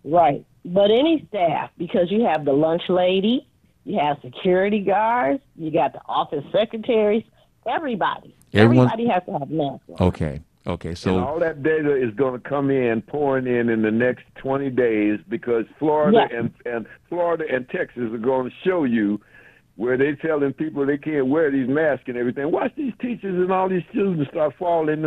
Right. But any staff, because you have the lunch lady, you have security guards, you got the office secretaries, everybody has to have a mask on. Okay. Okay, And so all that data is going to come in, pouring in the next 20 days, because Florida and Florida and Texas are going to show you where they're telling people they can't wear these masks and everything. Watch these teachers and all these students start falling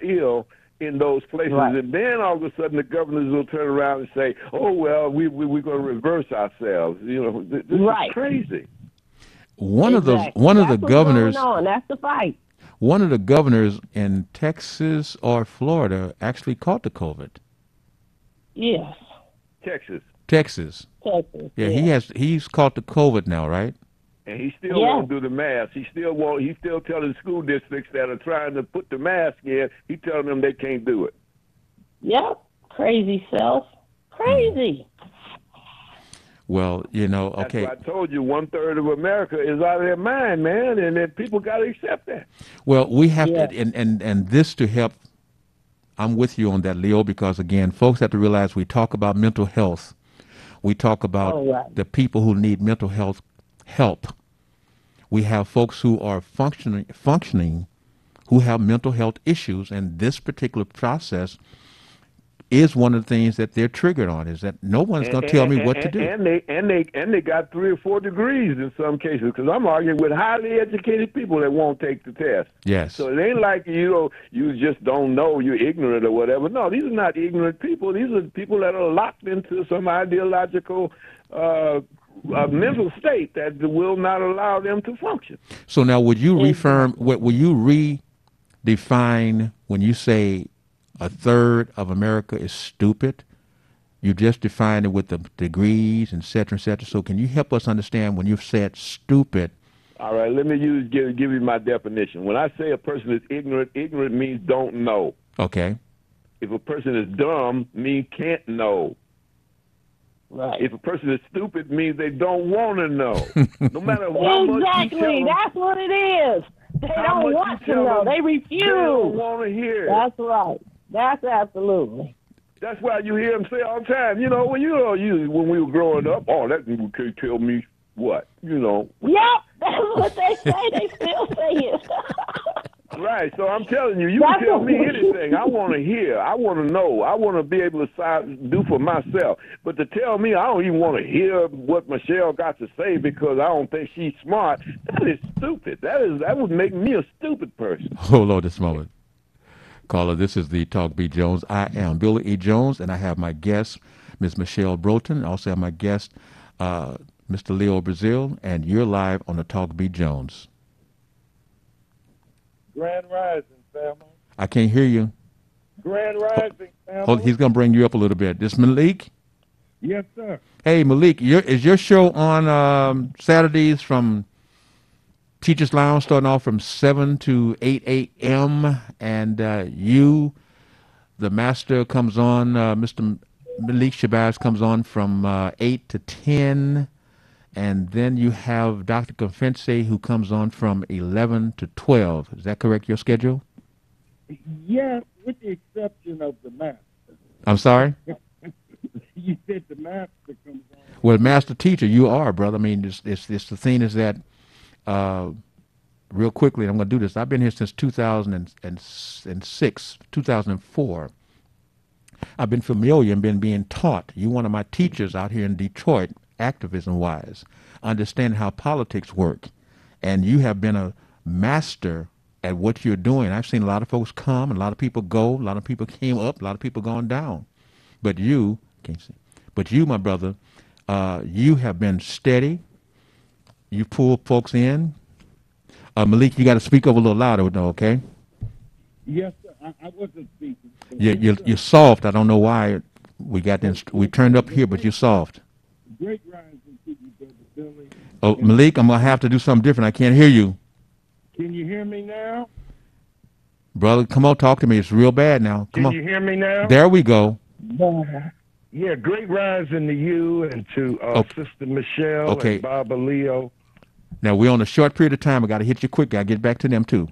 ill in those places, and then all of a sudden the governors will turn around and say, "Oh well, we're going to reverse ourselves." You know, this is crazy. One of the That's what's governors. going on. That's the fight. One of the governors in Texas or Florida actually caught the COVID. Yes. Texas. Texas. Yeah, he's caught the COVID now, right? And he still won't do the mask. He's still telling school districts that are trying to put the mask in, he's telling them they can't do it. Yep. Crazy self. Crazy. Well, you know, okay. That's why I told you 1/3 of America is out of their mind, man, and then people got to accept that. Well, we have to, and this to help. I'm with you on that, Leo, because again, folks have to realize we talk about mental health. We talk about the people who need mental health help. We have folks who are functioning who have mental health issues, and this particular process is one of the things that they're triggered on, is that no one's going to tell me what to do. And they got 3 or 4 degrees in some cases, because I'm arguing with highly educated people that won't take the test. Yes. So it ain't like you just don't know, you're ignorant or whatever. No, these are not ignorant people. These are people that are locked into some ideological mental state that will not allow them to function. So now, would you redefine when you say 1/3 of America is stupid? You just define it with the degrees, et cetera, et cetera. So can you help us understand when you've said stupid? All right, let me give you my definition. When I say a person is ignorant, ignorant means don't know. Okay. If a person is dumb, means can't know. Right. If a person is stupid, means they don't want to know. No matter how much you tell them. That's what it is. They don't want to know. They refuse. They don't want to hear. That's right. That's absolutely. That's why you hear them say all the time, you know, when we were growing up, that can't tell me what, you know. Yep, that's what they say. They still say it. Right, so I'm telling you, you can tell me anything. I want to hear. I want to know. I want to be able to do for myself. But to tell me I don't even want to hear what Michelle got to say because I don't think she's smart, that is stupid. That would make me a stupid person. Hold on this moment. Caller, this is the Talk B. Jones. I am Billy E. Jones, and I have my guest, Ms. Michelle Broten. I also have my guest, Mr. Leo Brazil, and you're live on the Talk B. Jones. Grand Rising, family. I can't hear you. Grand Rising, family. Hold, he's going to bring you up a little bit. This Malik? Yes, sir. Hey, Malik, is your show on Saturdays from Teachers Lounge starting off from 7 to 8 a.m. and the master comes on, Mr. Malik Shabazz comes on from 8 to 10, and then you have Dr. Confense who comes on from 11 to 12. Is that correct, your schedule? Yes, with the exception of the master. I'm sorry? You said the master comes on. Well, master teacher, you are, brother. I mean, it's the thing is that real quickly, I'm going to do this. I've been here since 2006, 2004. I've been familiar and been being taught. You're one of my teachers out here in Detroit, activism-wise, understanding how politics work. And you have been a master at what you're doing. I've seen a lot of folks come, a lot of people go, a lot of people came up, a lot of people gone down. But you, my brother, you have been steady. You pull folks in. Malik, you got to speak up a little louder, though, okay? Yes, sir. I wasn't speaking. You're soft. I don't know why we turned up here, but you're soft. Great rising to you, Brother Billy. Oh, Malik, I'm going to have to do something different. I can't hear you. Can you hear me now? Brother, come on, talk to me. It's real bad now. Come on. Can you hear me now? There we go. Yeah, great rising to you and to Sister Michelle and Baba Leo. Now, we're on a short period of time. I got to hit you quick. Got to get back to them, too.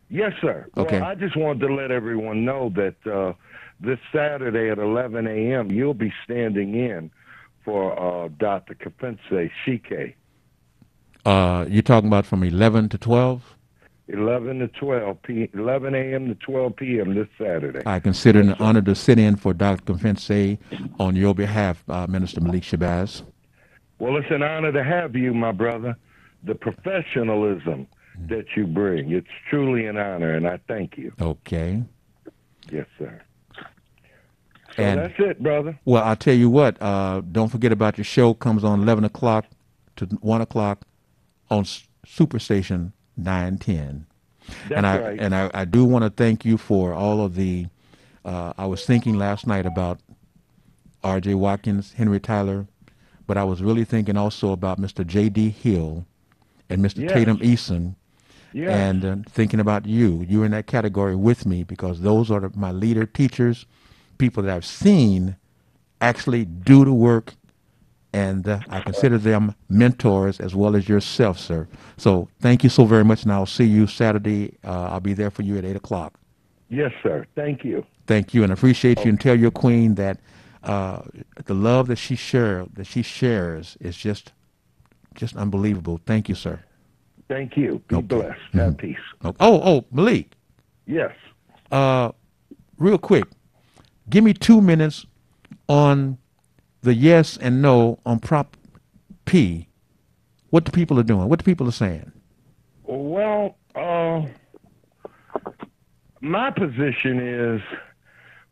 Yes, sir. Okay. Well, I just wanted to let everyone know that this Saturday at 11 a.m., you'll be standing in for Dr. Confense Shike. You're talking about from 11 to 12? 11 a.m. to 12 p.m. this Saturday. I consider it an honor to sit in for Dr. Confense on your behalf, Minister Malik Shabazz. Well, it's an honor to have you, my brother. The professionalism that you bring, it's truly an honor, and I thank you. Okay. Yes, sir. So And that's it, brother. Well, I'll tell you what, don't forget about your show. Comes on 11 o'clock to 1 o'clock on Superstation 910. That's right. And I do want to thank you for all of the, I was thinking last night about R.J. Watkins, Henry Tyler, but I was really thinking also about Mr. J.D. Hill and Mr. Yes. Tatum Eason. Yes. And thinking about you. You're in that category with me because those are my leader teachers, people that I've seen actually do the work, and I consider them mentors as well as yourself, sir. So thank you so very much, and I'll see you Saturday. I'll be there for you at 8 o'clock. Yes, sir. Thank you. Thank you, and I appreciate you, and tell your queen that the love that she shares is just unbelievable. Thank you, sir. Thank you. Be blessed. Have peace. Oh, Malik. Yes. Real quick, give me 2 minutes on the yes and no on Prop P. What the people are doing, what the people are saying. Well, my position is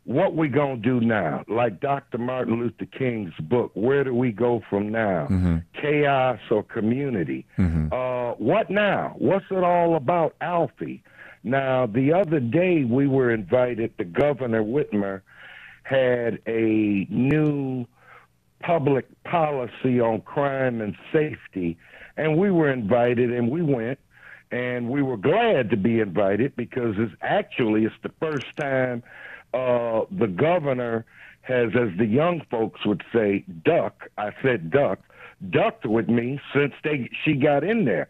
what we gonna do now. Like Dr. Martin Luther King's book, Where Do We Go From Now? Chaos or community? What now? What's it all about, Alfie? Now, the other day we were invited, the Governor Whitmer had a new public policy on crime and safety, and we were invited and we went, and we were glad to be invited because it's the first time the governor has, as the young folks would say, ducked with me since she got in there.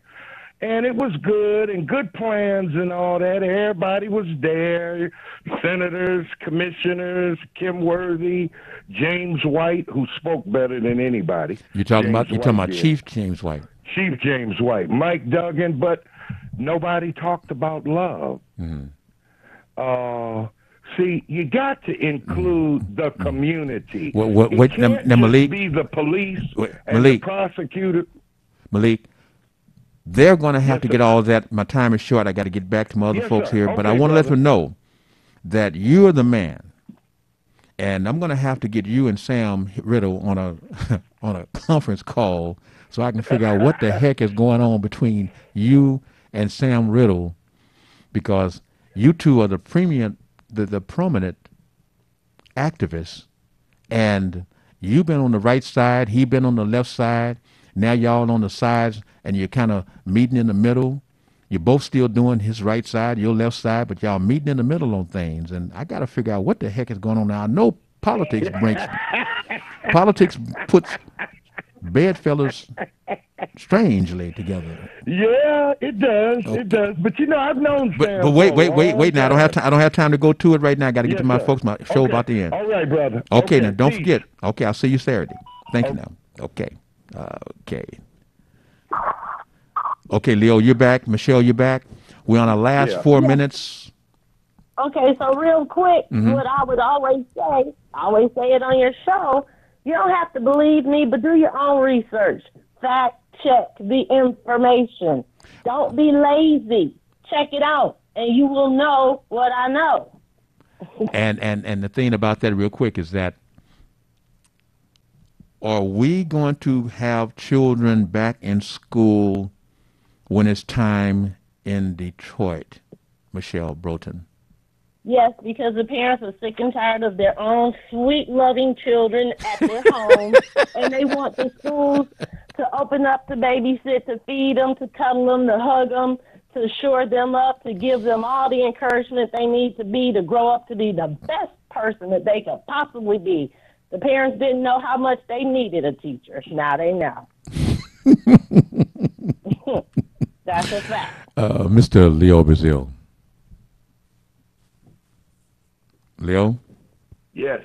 And it was good and good plans and all that. Everybody was there, senators, commissioners, Kim Worthy, James White, who spoke better than anybody. You're talking about Chief James White. Chief James White, Mike Duggan, but nobody talked about love. See, you got to include the community. Wait, can't now, Malik, just be the police and Malik, the prosecutor. Malik, they're going to have to get all that. My time is short. I got to get back to my other folks here, but I want to let them know that you're the man, and I'm going to have to get you and Sam Riddle on a conference call so I can figure out what the heck is going on between you and Sam Riddle, because you two are the prominent activists, and you've been on the right side, he been on the left side. Now y'all on the sides, and you're kind of meeting in the middle. You're both still doing his right side, your left side, but y'all meeting in the middle on things. And I got to figure out what the heck is going on now. I know politics puts bedfellows strangely together. Yeah, it does. Okay. It does. But I've known Sam. But wait. Now I don't have time to go to it right now. I got to get to my folks. My show about to end. All right, brother. Okay, now don't forget. Okay, I'll see you Saturday. Thank you. Now. Okay. Okay, Leo, you're back. Michelle, you're back. We're on our last 4 minutes. Okay, so real quick, what I would always say it on your show, you don't have to believe me, but do your own research. Fact check the information. Don't be lazy. Check it out, and you will know what I know. and the thing about that real quick is that, are we going to have children back in school when it's time in Detroit, Michelle Broughton? Yes, because the parents are sick and tired of their own sweet, loving children at their home, and they want the schools to open up to babysit, to feed them, to cuddle them, to hug them, to shore them up, to give them all the encouragement they need to grow up to be the best person that they could possibly be. The parents didn't know how much they needed a teacher. Now they know. That's a fact. Mr. Leo Brazil. Leo? Yes.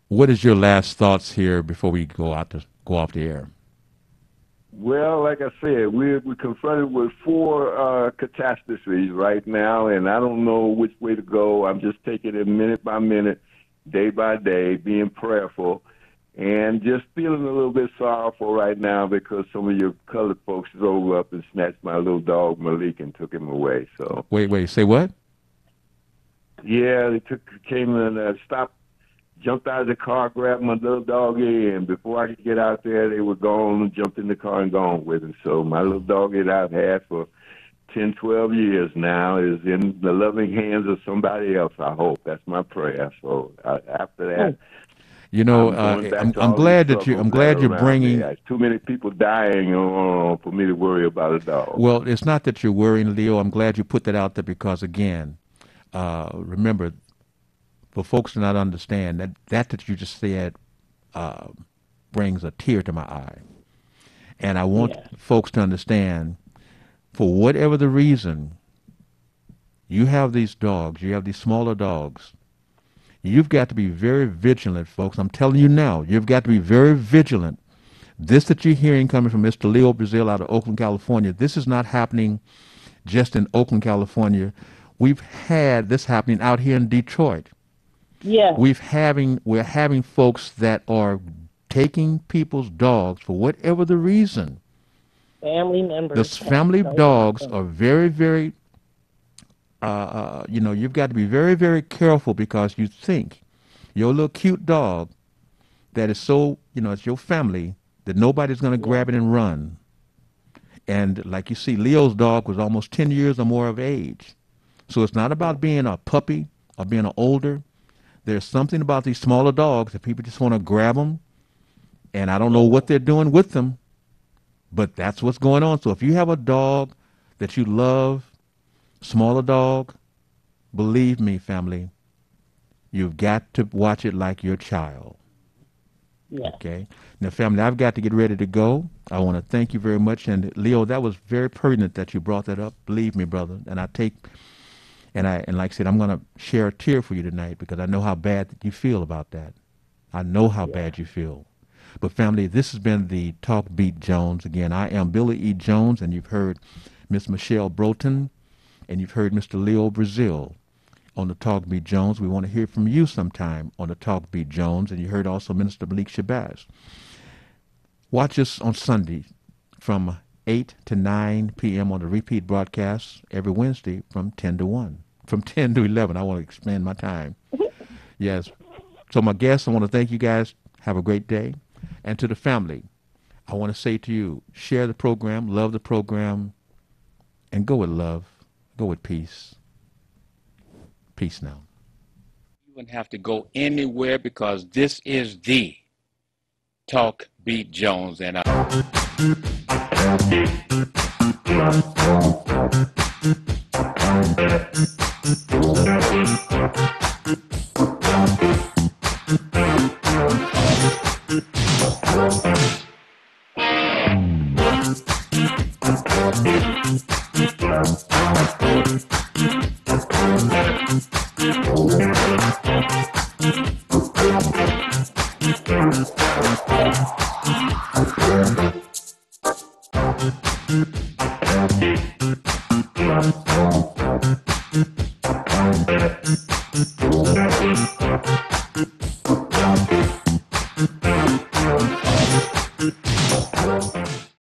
What is your last thoughts here before we go off the air? Well, like I said, we're confronted with 4 catastrophes right now, and I don't know which way to go. I'm just taking it minute by minute, day by day, being prayerful, and just feeling a little bit sorrowful right now because some of your colored folks drove up and snatched my little dog Malik and took him away. So wait, say what? Yeah, they came and stopped. Jumped out of the car, grabbed my little doggy, and before I could get out there, they were gone and jumped in the car and gone with him. So my little doggy that I've had for 10, 12 years now is in the loving hands of somebody else, I hope. That's my prayer. So after that, you know, I'm glad that you're bringing. There's too many people dying for me to worry about a dog. Well, it's not that you're worrying, Leo. I'm glad you put that out there because, again, remember, for folks to not understand, that you just said brings a tear to my eye. And I want folks to understand, for whatever the reason, you have these dogs, you have these smaller dogs, you've got to be very vigilant, folks. I'm telling you now, you've got to be very vigilant. This that you're hearing coming from Mr. Leo Brazil out of Oakland, California, this is not happening just in Oakland, California. We've had this happening out here in Detroit. Yeah. We're having folks that are taking people's dogs for whatever the reason. Family members. The family dogs are very, very, you've got to be very, very careful because you think your little cute dog that is so, it's your family, that nobody's going to grab it and run. And like you see, Leo's dog was almost 10 years or more of age. So it's not about being a puppy or being an older. There's something about these smaller dogs that people just want to grab them, and I don't know what they're doing with them, but that's what's going on. So if you have a dog that you love, smaller dog, believe me, family, you've got to watch it like your child. Yeah. Okay. Now, family, I've got to get ready to go. I want to thank you very much. And Leo, that was very pertinent that you brought that up. Believe me, brother. And and like I said, I'm going to share a tear for you tonight because I know how bad you feel about that. I know how bad you feel. But family, this has been the Talk Beat Jones. Again, I am Billy E. Jones, and you've heard Miss Michelle Broughton, and you've heard Mr. Leo Brazil on the Talk Beat Jones. We want to hear from you sometime on the Talk Beat Jones, and you heard also Minister Malik Shabazz. Watch us on Sunday from 8 to 9 p.m. on the repeat broadcast every Wednesday from 10 to 1. From 10 to 11. I want to expand my time. Yes. So my guests, I want to thank you guys. Have a great day. And to the family, I want to say to you, share the program, love the program, and go with love. Go with peace. Peace now. You wouldn't have to go anywhere because this is the Talk Beat Jones. And I